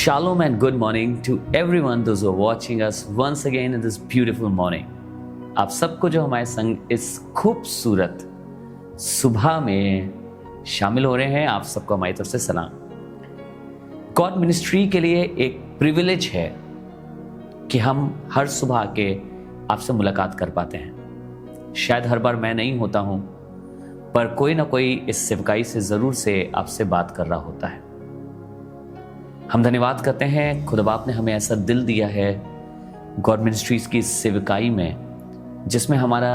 Shalom and good morning to everyone those who are watching us once again in this beautiful morning. आप सबको जो हमारे संग इस खूबसूरत सुबह में शामिल हो रहे हैं, आप सबको हमारी तरफ से सलाम। गॉड मिनिस्ट्री के लिए एक प्रिविलेज है कि हम हर सुबह आके आपसे मुलाकात कर पाते हैं। शायद हर बार मैं नहीं होता हूं, पर कोई ना कोई इस सेवकाई से जरूर से आपसे बात कर रहा होता है। हम धन्यवाद करते हैं खुदा बाप ने हमें ऐसा दिल दिया है गॉड मिनिस्ट्रीज की सेवकाई में, जिसमें हमारा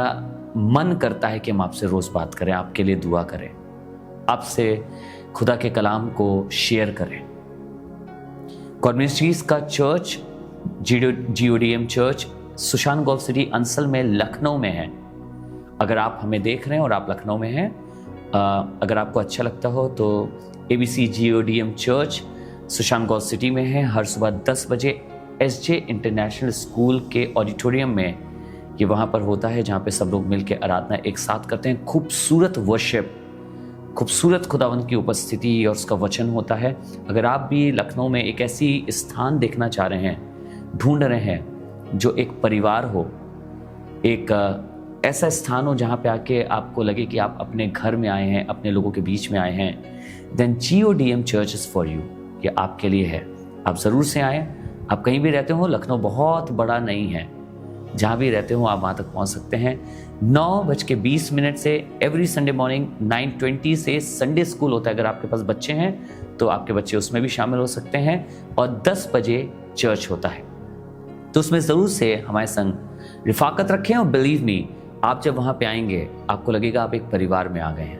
मन करता है कि हम आपसे रोज बात करें, आपके लिए दुआ करें, आपसे खुदा के कलाम को शेयर करें। गॉड मिनिस्ट्रीज का church GODM church Sushant golf city Ansal में लखनऊ में है। अगर आप हमें देख रहे हैं और आप लखनऊ में हैं, अगर आपको अच्छा लगता हो तो ABC GODM church Sushant golf city में है। हर सुबह 10 बजे SJ इंटरनेशनल स्कूल के ऑडिटोरियम में ये वहाँ पर होता है, जहाँ पे सब लोग मिलकर आराधना एक साथ करते हैं। खूबसूरत वर्शिप, खूबसूरत खुदावंत की उपस्थिति और उसका वचन होता है। अगर आप भी लखनऊ में एक ऐसी स्थान देखना चाह रहे हैं, ढूंढ रहे हैं, जो एक परिवार हो, एक ऐसा स्थान हो जहाँ पे आके आपको लगे कि आप अपने घर में आए हैं, अपने लोगों के बीच में आए हैं, then GODM church is for you. ये आपके लिए है। आप ज़रूर से आएँ। आप कहीं भी रहते हो, लखनऊ बहुत बड़ा नहीं है, जहाँ भी रहते हो आप वहाँ तक पहुँच सकते हैं। 9:20 से एवरी संडे मॉर्निंग 9:20 से संडे स्कूल होता है। अगर आपके पास बच्चे हैं तो आपके बच्चे उसमें भी शामिल हो सकते हैं। और 10 बजे चर्च होता है, तो उसमें ज़रूर से हमारे संग रिफाकत रखें। और बिलीव मी, आप जब वहाँ पे आएंगे आपको लगेगा आप एक परिवार में आ गए हैं,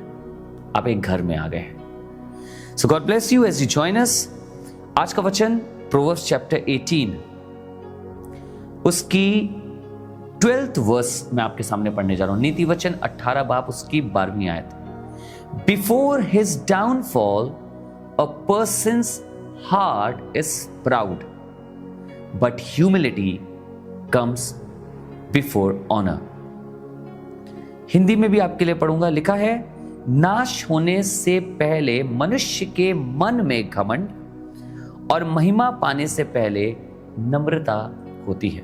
आप एक घर में आ गए हैं। So God bless you as you join us. आज का वचन प्रोवर्ब्स चैप्टर 18 उसकी 12th वर्स मैं आपके सामने पढ़ने जा रहा हूं। नीति वचन 18 बाब उसकी 12वीं आयत। Before his downfall, a person's heart is proud, but humility comes before honor. Hindi में भी आपके लिए पढ़ूंगा। लिखा है, नाश होने से पहले मनुष्य के मन में घमंड और महिमा पाने से पहले नम्रता होती है।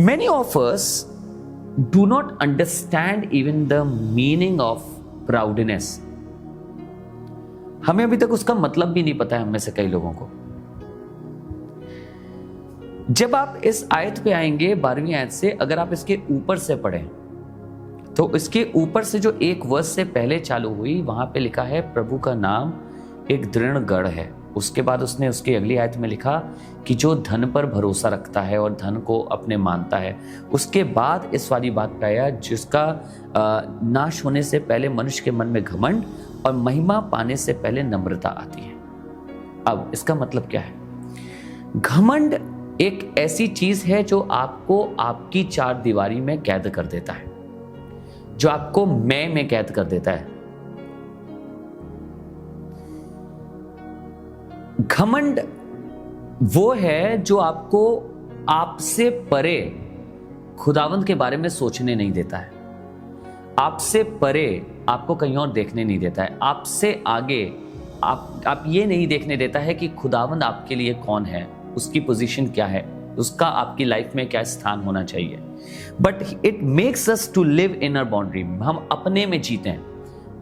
Many of us do not understand even the meaning of proudness. हमें अभी तक उसका मतलब भी नहीं पता है, हम में से कई लोगों को। जब आप इस आयत पे आएंगे 12वीं आयत से, अगर आप इसके ऊपर से पढ़ें तो इसके ऊपर से जो एक वर्ष से पहले चालू हुई, वहां पे लिखा है प्रभु का नाम एक दृढ़ गढ़ है। उसके बाद उसने उसकी अगली आयत में लिखा कि जो धन पर भरोसा रखता है और धन को अपने मानता है। उसके बाद इस वाली बात पे आया, जिसका नाश होने से पहले मनुष्य के मन में घमंड और महिमा पाने से पहले नम्रता आती है। अब इसका मतलब क्या है? घमंड एक ऐसी चीज है जो आपको आपकी चार दीवारी में कैद कर देता है, जो आपको मैं में कैद कर देता है। घमंड वो है जो आपको आपसे परे खुदावंत के बारे में सोचने नहीं देता है, आपसे परे आपको कहीं और देखने नहीं देता है, आपसे आगे आप ये नहीं देखने देता है कि खुदावंत आपके लिए कौन है, उसकी पोजीशन क्या है, उसका आपकी लाइफ में क्या स्थान होना चाहिए। But it makes us to live in our boundary. हम अपने में जीते हैं,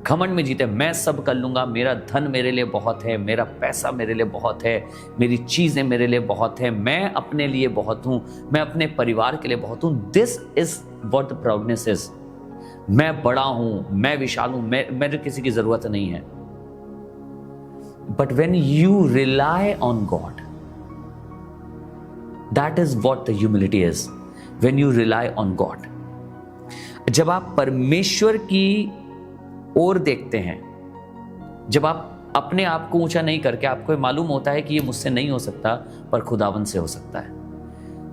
घमंड में जीते हैं। मैं सब कर लूंगा, मेरा धन मेरे लिए बहुत है, मेरा पैसा मेरे लिए बहुत है, मेरी चीजें मेरे लिए बहुत है, मैं अपने लिए बहुत हूं, मैं अपने परिवार के लिए बहुत हूं। This is what the proudness is. मैं बड़ा हूं, मैं विशाल हूं, मेरे किसी की जरूरत नहीं है। But when you rely on God, that is what the humility is. When you rely on God, जब आप परमेश्वर की ओर देखते हैं, जब आप अपने आप को ऊंचा नहीं करके आपको मालूम होता है कि ये मुझसे नहीं हो सकता पर खुदावन से हो सकता है,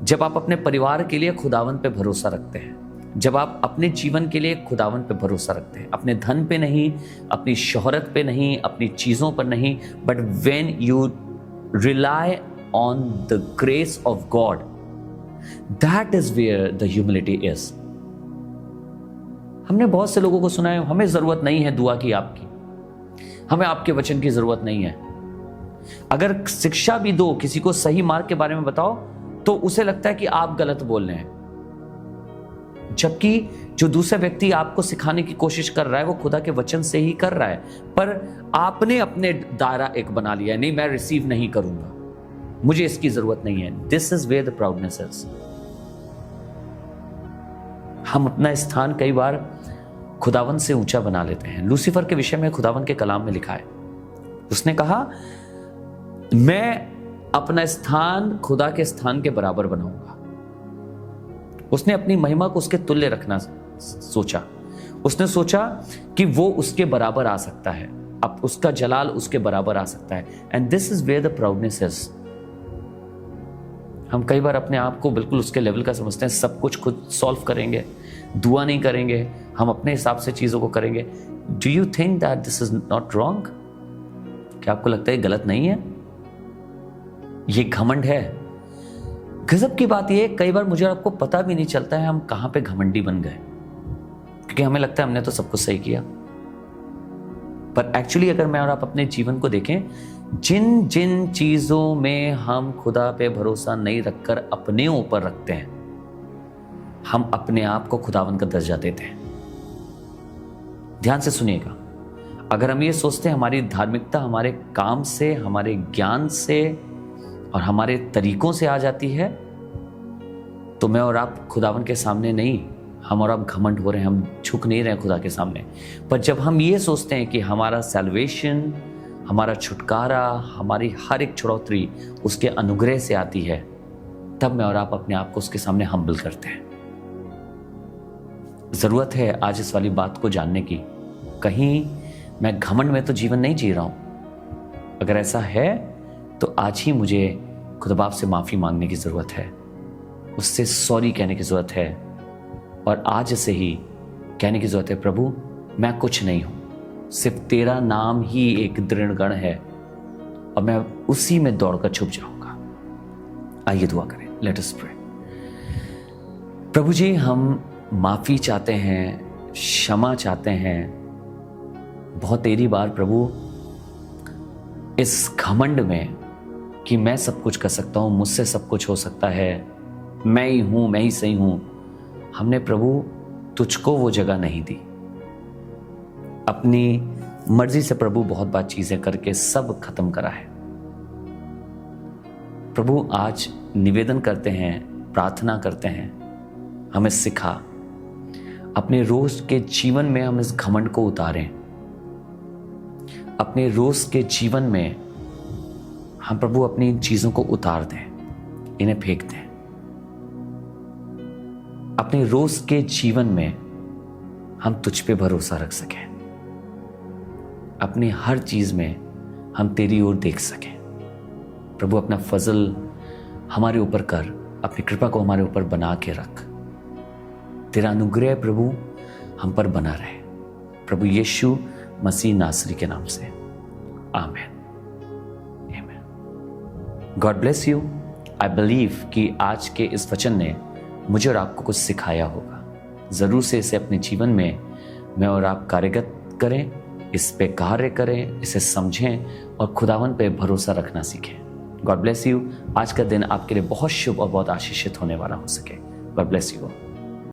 जब आप अपने परिवार के लिए खुदावन पे भरोसा रखते हैं, जब आप अपने जीवन के लिए खुदावन पे भरोसा रखते हैं, अपने धन पे नहीं, अपनी शोहरत पे नहीं, अपनी चीजों पर नहीं, but when you rely on the grace of God, That is where the humility is. हमने बहुत से लोगों को सुना है, हमें जरूरत नहीं है दुआ की आपकी, हमें आपके वचन की जरूरत नहीं है। अगर शिक्षा भी दो, किसी को सही मार्ग के बारे में बताओ, तो उसे लगता है कि आप गलत बोल रहे हैं, जबकि जो दूसरा व्यक्ति आपको सिखाने की कोशिश कर रहा है वो खुदा के वचन से ही कर रहा है, पर आपने अपने दायरा एक बना लिया है, नहीं मैं रिसीव नहीं करूंगा, मुझे इसकी जरूरत नहीं है। This is where the proudness is. हम अपना स्थान कई बार खुदावन से ऊंचा बना लेते हैं। लूसीफर के विषय में खुदावन के कलाम में लिखा है, उसने कहा मैं अपना स्थान खुदा के स्थान के बराबर बनाऊंगा। उसने अपनी महिमा को उसके तुल्य रखना सोचा। उसने सोचा कि वो उसके बराबर आ सकता है, अब उसका जलाल उसके बराबर आ सकता है। And this is where the proudness is. हम कई बार अपने आप को बिल्कुल उसके लेवल का समझते हैं, सब कुछ खुद सॉल्व करेंगे, दुआ नहीं करेंगे, हम अपने हिसाब से चीजों को करेंगे। Do you think that this is not wrong? क्या आपको लगता है गलत नहीं है? ये घमंड है। गजब की बात यह, कई बार मुझे आपको पता भी नहीं चलता है हम कहां पे घमंडी बन गए, क्योंकि हमें लगता है हमने तो सब कुछ सही किया। पर एक्चुअली अगर मैं और आप अपने जीवन को देखें, जिन जिन चीजों में हम खुदा पे भरोसा नहीं रखकर अपने ऊपर रखते हैं, हम अपने आप को खुदावन का दर्जा देते हैं। ध्यान से सुनिएगा, अगर हम ये सोचते हैं हमारी धार्मिकता हमारे काम से, हमारे ज्ञान से और हमारे तरीकों से आ जाती है, तो मैं और आप खुदावन के सामने नहीं, हम और आप घमंड हो रहे हैं, हम झुक नहीं रहे हैं खुदा के सामने। पर जब हम ये सोचते हैं कि हमारा सैल्वेशन, हमारा छुटकारा, हमारी हर एक छुड़ौती उसके अनुग्रह से आती है, तब मैं और आप अपने आप को उसके सामने हम्बल करते हैं। जरूरत है आज इस वाली बात को जानने की, कहीं मैं घमंड में तो जीवन नहीं जी रहा हूं। अगर ऐसा है तो आज ही मुझे खुदा बाप से माफी मांगने की जरूरत है, उससे सॉरी कहने की जरूरत है, और आज से ही कहने की जरूरत है, प्रभु मैं कुछ नहीं हूं, सिर्फ तेरा नाम ही एक दृढ़ गण है और मैं उसी में दौड़कर छुप जाऊंगा। आइए दुआ करें, लेट अस प्रे। प्रभु जी, हम माफी चाहते हैं, क्षमा चाहते हैं। बहुत तेरी बार प्रभु इस घमंड में कि मैं सब कुछ कर सकता हूं, मुझसे सब कुछ हो सकता है, मैं ही हूं, मैं ही सही हूं, हमने प्रभु तुझको वो जगह नहीं दी। अपनी मर्जी से प्रभु बहुत बात चीजें करके सब खत्म करा है। प्रभु आज निवेदन करते हैं, प्रार्थना करते हैं, हमें सिखा, अपने रोज के जीवन में हम इस घमंड को उतारें। अपने रोज के जीवन में हम प्रभु अपनी इन चीजों को उतार दें, इन्हें फेंक दें। अपने रोज के जीवन में हम तुझ पे भरोसा रख सकें, अपनी हर चीज में हम तेरी ओर देख सकें। प्रभु अपना फजल हमारे ऊपर कर, अपनी कृपा को हमारे ऊपर बना के रख। तेरा अनुग्रह प्रभु हम पर बना रहे, प्रभु यीशु मसीह नासरी के नाम से, आमीन। God bless you. I believe कि आज के इस वचन ने मुझे और आपको कुछ सिखाया होगा। जरूर से इसे अपने जीवन में मैं और आप कार्यगत करें, इस पे कार्य करें, इसे समझें और खुदावन पे भरोसा रखना सीखें। God bless you. आज का दिन आपके लिए बहुत शुभ और बहुत आशीषित होने वाला हो सके। God bless you.